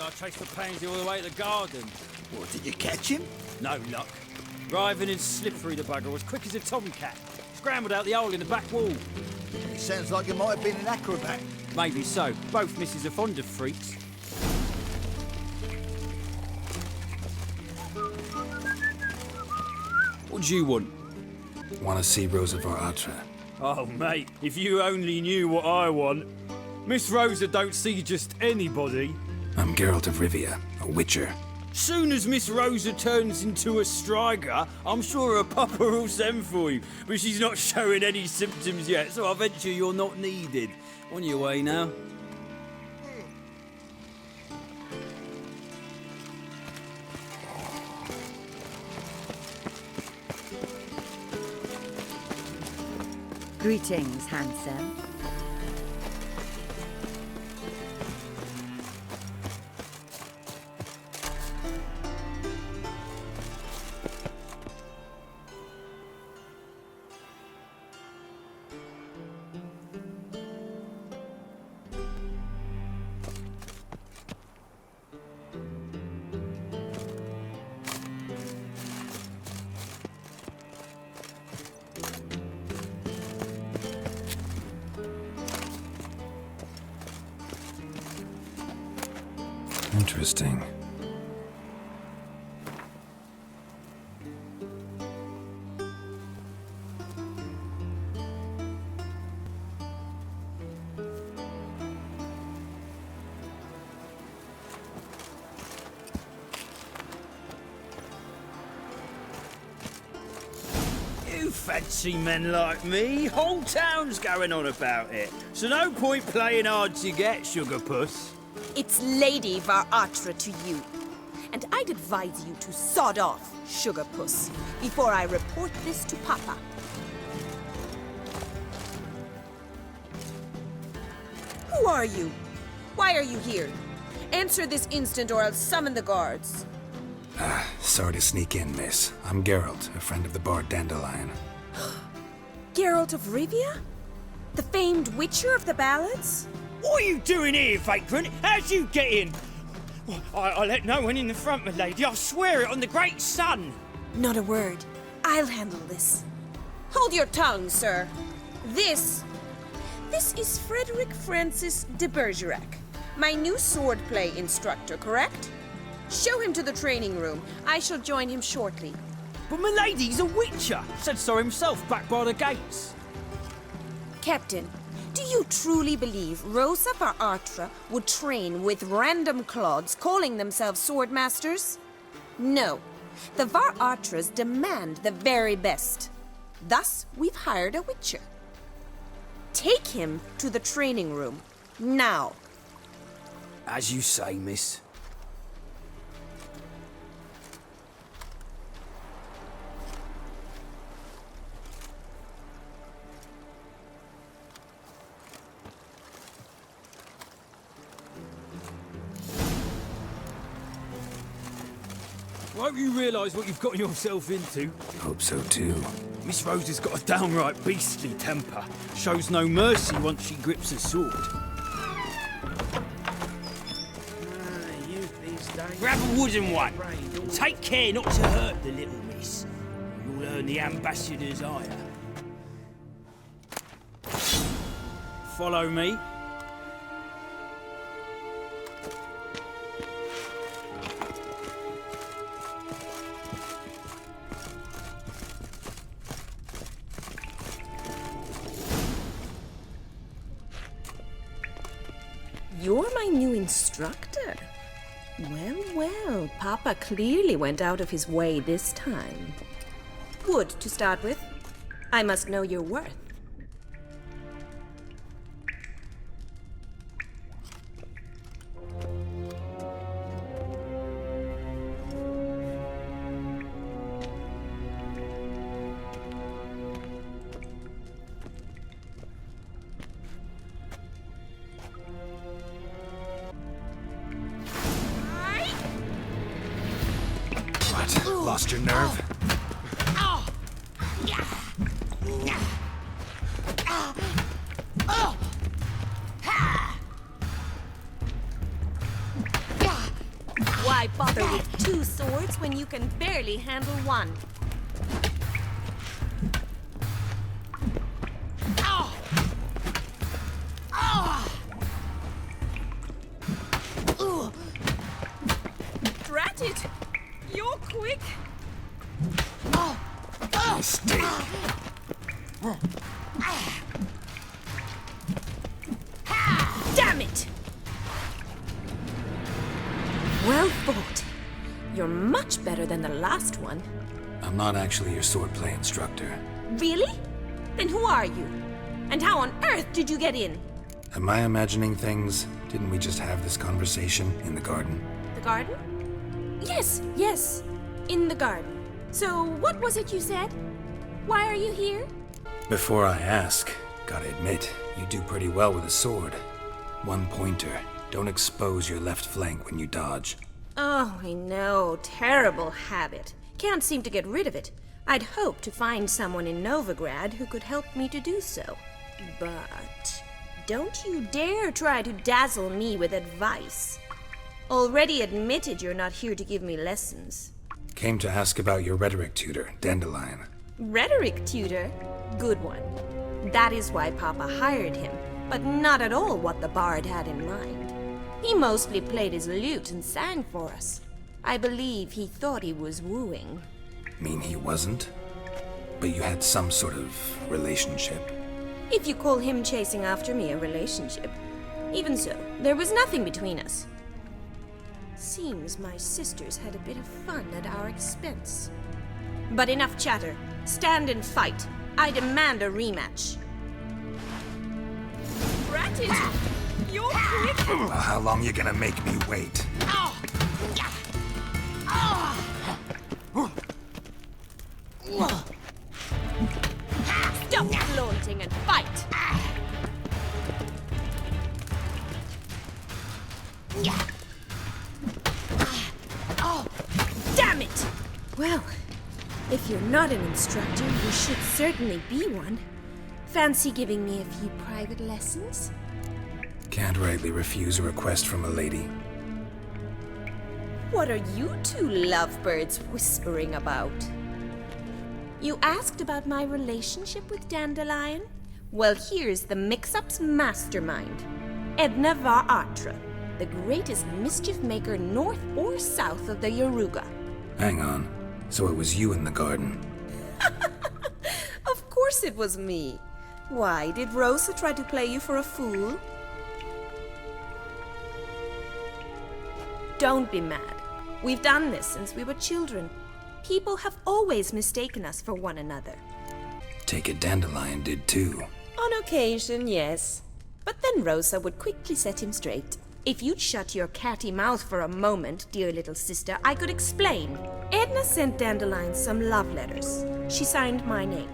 I chased the pansy all the way to the garden. What, did you catch him? No luck. Writhing and slippery, the bugger was quick as a tomcat. Scrambled out the hole in the back wall. It sounds like you might have been an acrobat. Maybe so. Both misses are fond of freaks. What do you want? Want to see Rosa of Attre? Oh, mate, if you only knew what I want. Miss Rosa don't see just anybody. I'm Geralt of Rivia, a witcher. Soon as Miss Rosa turns into a striker, I'm sure her papa will send for you. But she's not showing any symptoms yet, so I venture you're not needed. On your way now. Greetings, handsome. Interesting. You fancy men like me? Whole town's going on about it. So no point playing hard to get, sugar puss. It's Lady Attre to you. And I'd advise you to sod off, sugar puss, before I report this to Papa. Who are you? Why are you here? Answer this instant or I'll summon the guards. Sorry to sneak in, miss. I'm Geralt, a friend of the bard Dandelion. Geralt of Rivia? The famed witcher of the ballads? What are you doing here, vagrant? How'd you get in? I let no one in the front, my lady. I swear it on the great sun. Not a word. I'll handle this. Hold your tongue, sir. This is Frederick Francis de Bergerac, my new swordplay instructor, correct? Show him to the training room. I shall join him shortly. But my lady's a witcher. Said so himself back by the gates. Captain, do you truly believe Rosa Attre would train with random clods calling themselves swordmasters? No. The Attres demand the very best. Thus, we've hired a witcher. Take him to the training room, now. As you say, miss. I hope you realise what you've got yourself into. Hope so too. Miss Rosa's got a downright beastly temper. Shows no mercy once she grips a sword. Grab a wooden one. And take care not to hurt the little miss. Or you'll earn the ambassador's ire. Follow me. You're my new instructor. Well, well, Papa clearly went out of his way this time. Wood, to start with. I must know your worth. Lost your nerve? bother with 2 swords when you can barely handle one? Drat it! You're quick! Mistake. Damn it! Well fought. You're much better than the last one. I'm not actually your swordplay instructor. Really? Then who are you? And how on earth did you get in? Am I imagining things? Didn't we just have this conversation in the garden? The garden? Yes. In the garden. So, what was it you said? Why are you here? Before I ask, gotta admit, you do pretty well with a sword. One pointer. Don't expose your left flank when you dodge. Oh, I know. Terrible habit. Can't seem to get rid of it. I'd hoped to find someone in Novigrad who could help me to do so. But don't you dare try to dazzle me with advice. Already admitted you're not here to give me lessons. Came to ask about your rhetoric tutor, Dandelion. Rhetoric tutor? Good one. That is why Papa hired him, but not at all what the bard had in mind. He mostly played his lute and sang for us. I believe he thought he was wooing. Mean he wasn't? But you had some sort of relationship? If you call him chasing after me a relationship. Even so, there was nothing between us. Seems my sisters had a bit of fun at our expense. But enough chatter. Stand and fight. I demand a rematch. Brat it! You're quick! Well, how long you gonna make me wait? Stop flaunting and fight! Damn it! Well, if you're not an instructor, you should certainly be one. Fancy giving me a few private lessons? Can't rightly refuse a request from a lady. What are you two lovebirds whispering about? You asked about my relationship with Dandelion? Well, here's the mix-up's mastermind. Edna var Attre, the greatest mischief maker north or south of the Yaruga. Hang on. So it was you in the garden? Of course it was me. Why, did Rosa try to play you for a fool? Don't be mad. We've done this since we were children. People have always mistaken us for one another. Take it Dandelion did too. On occasion, yes. But then Rosa would quickly set him straight. If you'd shut your catty mouth for a moment, dear little sister, I could explain. Edna sent Dandelion some love letters. She signed my name.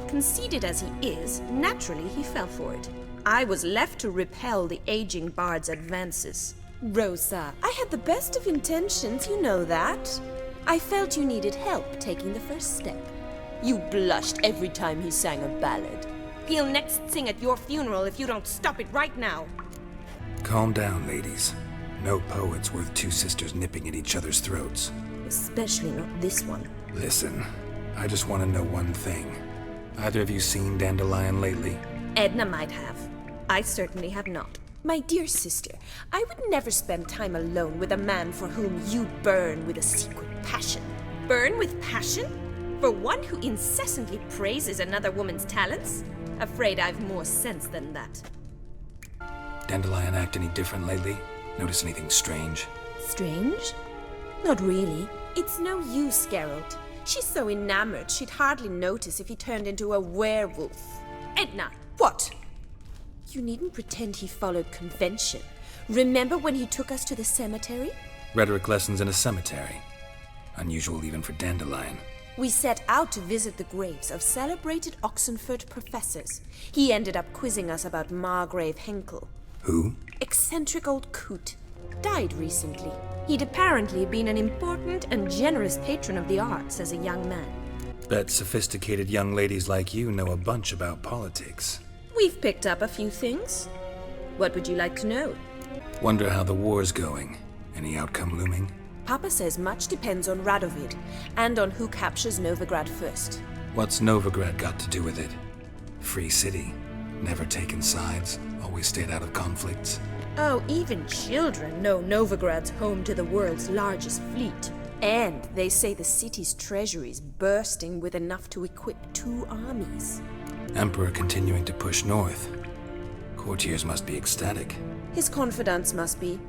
Conceited as he is, naturally he fell for it. I was left to repel the aging bard's advances. Rosa, I had the best of intentions, you know that. I felt you needed help taking the first step. You blushed every time he sang a ballad. He'll next sing at your funeral if you don't stop it right now. Calm down, ladies. No poet's worth 2 sisters nipping at each other's throats. Especially not this one. Listen, I just want to know one thing. Either of you seen Dandelion lately? Edna might have. I certainly have not. My dear sister, I would never spend time alone with a man for whom you burn with a secret passion. Burn with passion? For one who incessantly praises another woman's talents? Afraid I've more sense than that. Dandelion act any different lately? Notice anything strange? Strange? Not really. It's no use, Geralt. She's so enamored she'd hardly notice if he turned into a werewolf. Edna! What? You needn't pretend he followed convention. Remember when he took us to the cemetery? Rhetoric lessons in a cemetery. Unusual even for Dandelion. We set out to visit the graves of celebrated Oxenford professors. He ended up quizzing us about Margrave Henkel. Who? Eccentric old coot. Died recently. He'd apparently been an important and generous patron of the arts as a young man. Bet sophisticated young ladies like you know a bunch about politics. We've picked up a few things. What would you like to know? Wonder how the war's going. Any outcome looming? Papa says much depends on Radovid, and on who captures Novigrad first. What's Novigrad got to do with it? Free city. Never taken sides. Always stayed out of conflicts. Oh, even children know Novigrad's home to the world's largest fleet. And they say the city's treasury's bursting with enough to equip 2 armies. Emperor continuing to push north. Courtiers must be ecstatic. His confidants must be.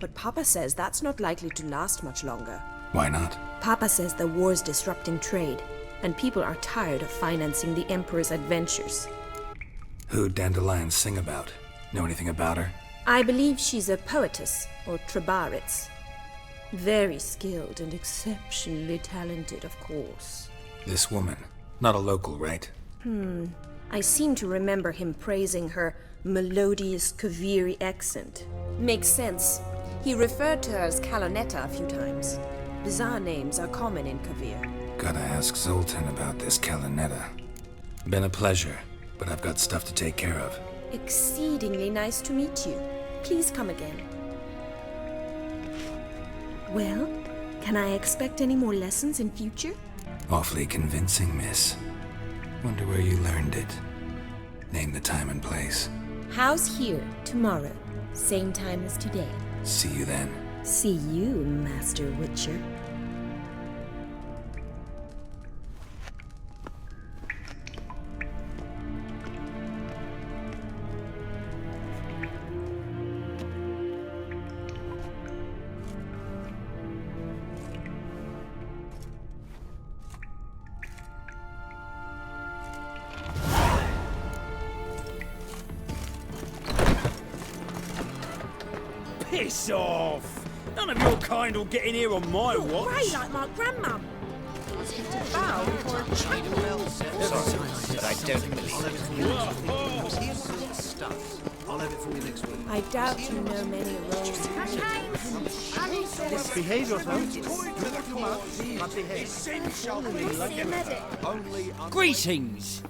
But Papa says that's not likely to last much longer. Why not? Papa says the war's disrupting trade, and people are tired of financing the Emperor's adventures. Who'd dandelions sing about? Know anything about her? I believe she's a poetess, or Trebaritz. Very skilled and exceptionally talented, of course. This woman. Not a local, right? I seem to remember him praising her melodious Kaviri accent. Makes sense. He referred to her as Kalonetta a few times. Bizarre names are common in Kavir. Gotta ask Zoltan about this Kalonetta. Been a pleasure, but I've got stuff to take care of. Exceedingly nice to meet you. Please come again. Well, can I expect any more lessons in future? Awfully convincing, miss. Wonder where you learned it. Name the time and place. House here, tomorrow. Same time as today. See you then. See you, Master Witcher. Piss off! None of your kind will get in here on my watch. Pray like my grandmum. Bow for a child. But I don't believe I'll have it for you next week. I doubt you know many roads. Behave yourself. But behave. Greetings!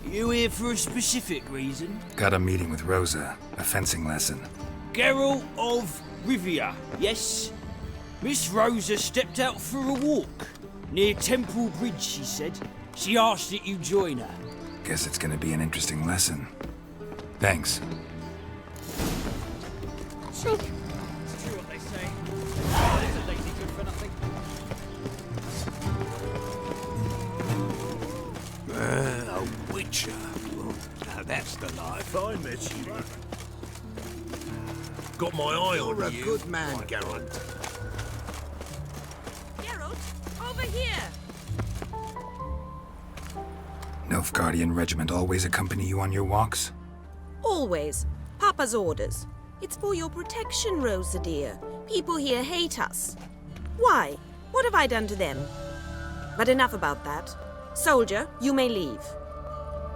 You here for a specific reason? Got a meeting with Rosa. A fencing lesson. Geralt of Rivia, yes? Miss Rosa stepped out for a walk. Near Temple Bridge, she said. She asked that you join her. Guess it's gonna be an interesting lesson. Thanks. True what they say. There's a lazy good for nothing. A witcher. Now that's the life I met you. Got my eye You're a on you. good man, Geralt. Geralt, over here! Nilfgaardian regiment always accompany you on your walks? Always. Papa's orders. It's for your protection, Rosa dear. People here hate us. Why? What have I done to them? But enough about that. Soldier, you may leave.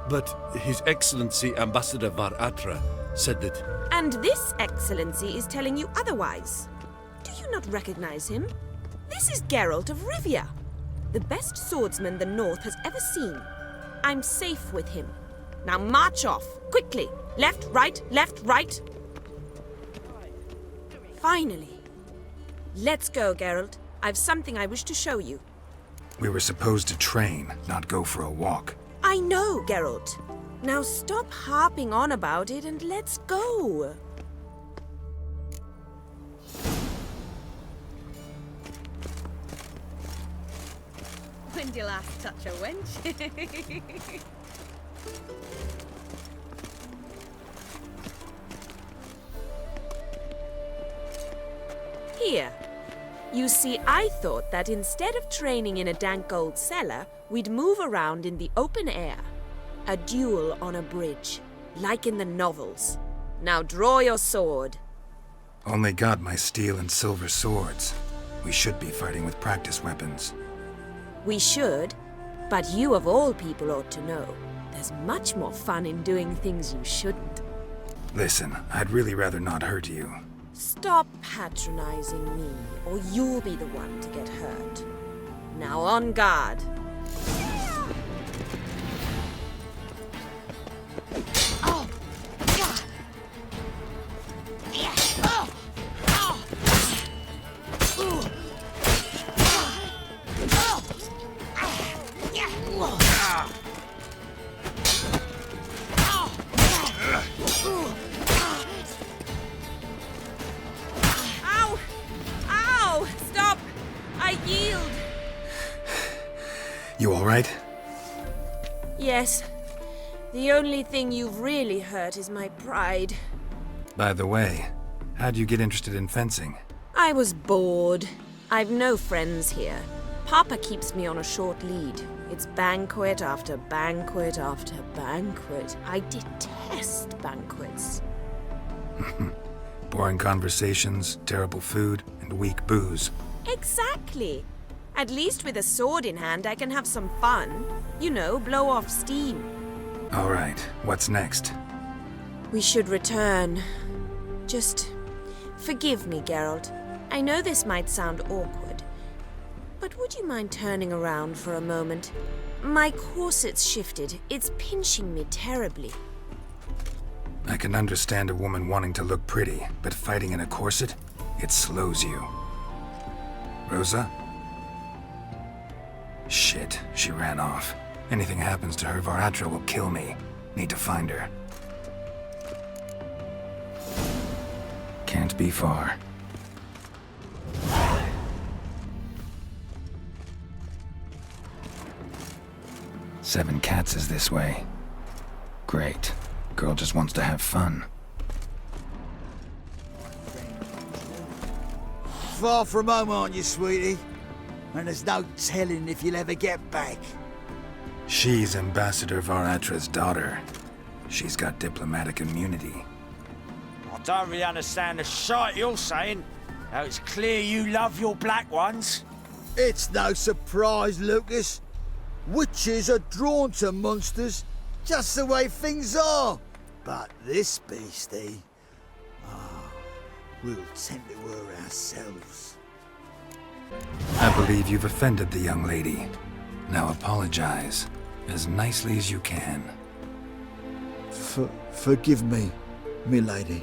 But His Excellency Ambassador Var Attre said that... And this excellency is telling you otherwise. Do you not recognize him? This is Geralt of Rivia, the best swordsman the North has ever seen. I'm safe with him. Now march off, quickly. Left, right. Finally. Let's go, Geralt. I've something I wish to show you. We were supposed to train, not go for a walk. I know, Geralt. Now stop harping on about it and let's go. When did you last touch a wench? Here. You see, I thought that instead of training in a dank old cellar, we'd move around in the open air. A duel on a bridge, like in the novels. Now draw your sword. Only got my steel and silver swords. We should be fighting with practice weapons. We should, but you of all people ought to know. There's much more fun in doing things you shouldn't. Listen, I'd really rather not hurt you. Stop patronizing me, or you'll be the one to get hurt. Now on guard. Yes. The only thing you've really hurt is my pride. By the way, how'd you get interested in fencing? I was bored. I've no friends here. Papa keeps me on a short lead. It's banquet after banquet after banquet. I detest banquets. Boring conversations, terrible food, and weak booze. Exactly. At least with a sword in hand, I can have some fun. You know, blow off steam. All right, what's next? We should return. Just forgive me, Geralt. I know this might sound awkward, but would you mind turning around for a moment? My corset's shifted. It's pinching me terribly. I can understand a woman wanting to look pretty, but fighting in a corset, it slows you. Rosa? Shit, she ran off. Anything happens to her, Attre will kill me. Need to find her. Can't be far. Seven Cats is this way. Great. Girl just wants to have fun. Far from home, aren't you, sweetie? And there's no telling if you'll ever get back. She's Ambassador Atre's daughter. She's got diplomatic immunity. I don't really understand the shite you're saying. Now it's clear you love your black ones. It's no surprise, Lucas. Witches are drawn to monsters, just the way things are. But this beastie, we'll tend to her ourselves. I believe you've offended the young lady. Now apologize, as nicely as you can. Forgive me, milady.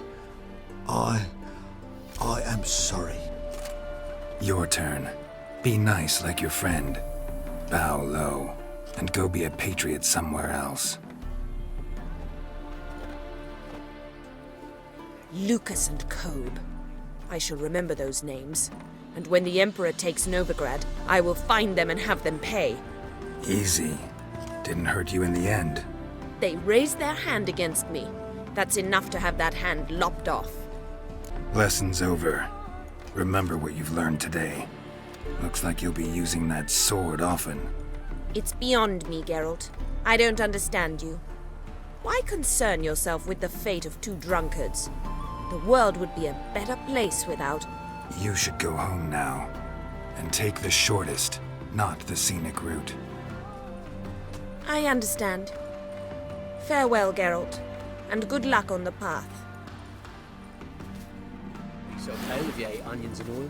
I am sorry. Your turn. Be nice like your friend. Bow low, and go be a patriot somewhere else. Lucas and Kobe. I shall remember those names. And when the Emperor takes Novigrad, I will find them and have them pay. Easy. Didn't hurt you in the end. They raised their hand against me. That's enough to have that hand lopped off. Lesson's over. Remember what you've learned today. Looks like you'll be using that sword often. It's beyond me, Geralt. I don't understand you. Why concern yourself with the fate of two drunkards? The world would be a better place without... You should go home now. And take the shortest, not the scenic route. I understand. Farewell, Geralt. And good luck on the path. So okay if you ate onions and oil?